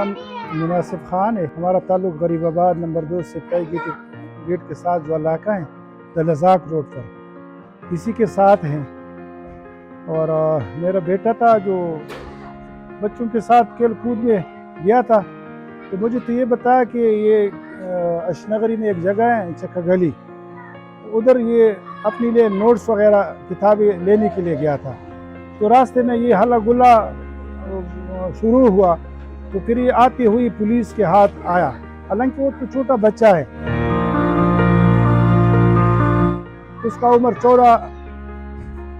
नाम मुनासिब खान है। हमारा ताल्लुक गरीबाबाद नंबर 2 से कई गेट के साथ जो इलाका है दलजाक रोड पर इसी के साथ हैं। और मेरा बेटा था जो बच्चों के साथ खेल कूद में गया था, तो मुझे तो ये बताया कि ये अशनगरी में एक जगह है चक्का गली, उधर ये अपने लिए नोट्स वगैरह किताबें लेने के लिए गया था। तो रास्ते में ये हल्ला गुल्ला शुरू हुआ, तो फिर ये आती हुई पुलिस के हाथ आया। हालांकि वो तो छोटा बच्चा है, उसका उम्र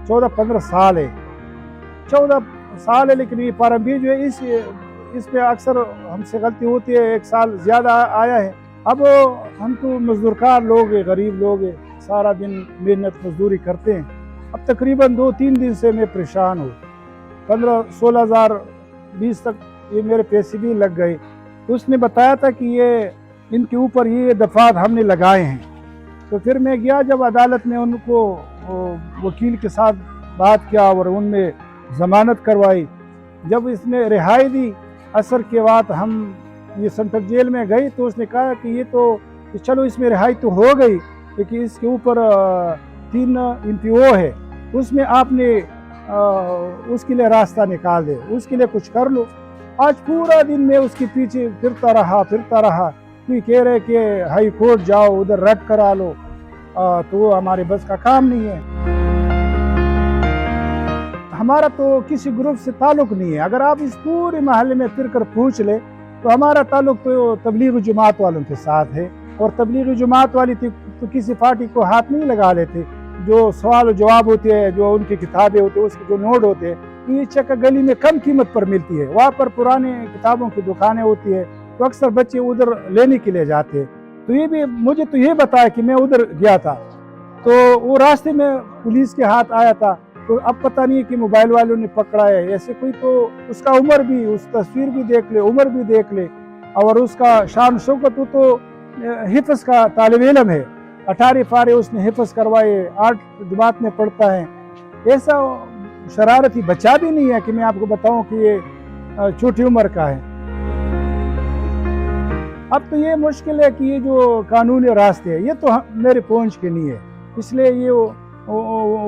14-15 साल है। 14 साल है, लेकिन ये पारंबी जो है इस पे अक्सर हमसे गलती होती है। 1 साल ज़्यादा आया है। अब हम तो मजदूरकार लोग हैं, गरीब लोग हैं, सारा दिन मेहनत मजदूरी करते हैं। अब तकरीबन 2-3 दिन से मैं परेशान हूँ। 15-16 हज़ार 20 तक ये मेरे पैसे भी लग गए। तो उसने बताया था कि ये इनके ऊपर ये दफात हमने लगाए हैं। तो फिर मैं गया, जब अदालत में उनको वकील के साथ बात किया और उनमें ज़मानत करवाई। जब इसने रिहाई दी असर के बाद हम ये सेंट्रल जेल में गए, तो उसने कहा कि ये तो चलो इसमें रिहाई तो हो गई, लेकिन इसके ऊपर 3 MPO है, उसमें आपने उसके लिए रास्ता निकाल दे, उसके लिए कुछ कर लो। आज पूरा दिन मैं उसके पीछे फिरता रहा। कोई कह रहे कि हाई कोर्ट जाओ, उधर रद्द करा लो, तो वो हमारे बस का काम नहीं है। हमारा तो किसी ग्रुप से ताल्लुक नहीं है। अगर आप इस पूरे महल्ले में फिर कर पूछ ले, तो हमारा ताल्लुक तो तबलीग जमात वालों के साथ है। और तबलीग जमात वाली तो किसी पार्टी को हाथ नहीं लगा लेते। जो सवाल जवाब होते हैं, जो उनकी किताबें होती है, उसके जो नोट होते हैं, तो ये चक्का गली में कम कीमत पर मिलती है। वहाँ पर पुराने किताबों की दुकानें होती है, तो अक्सर बच्चे उधर लेने के लिए जाते हैं। तो ये भी मुझे तो ये बताया कि मैं उधर गया था, तो वो रास्ते में पुलिस के हाथ आया था। तो अब पता नहीं कि मोबाइल वालों ने पकड़ा है ऐसे कोई, तो उसका उम्र भी, उस तस्वीर भी देख ले, उम्र भी देख ले, और उसका शान शौकत, तो हिफ्ज़ का तालिब इल्म है। 18 पारे उसने हिफ्ज़ करवाए, 8 जमात में पढ़ता है। ऐसा शरारती बच्चा भी नहीं है कि मैं आपको बताऊं कि ये छोटी उम्र का है। अब तो ये मुश्किल है कि ये जो कानूनी रास्ते हैं, ये तो मेरे पहुंच के नहीं है। इसलिए ये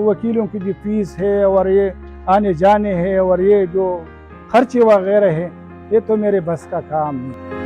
वकीलों की जो फीस है और ये आने जाने है और ये जो खर्चे वगैरह है, ये तो मेरे बस का काम नहीं।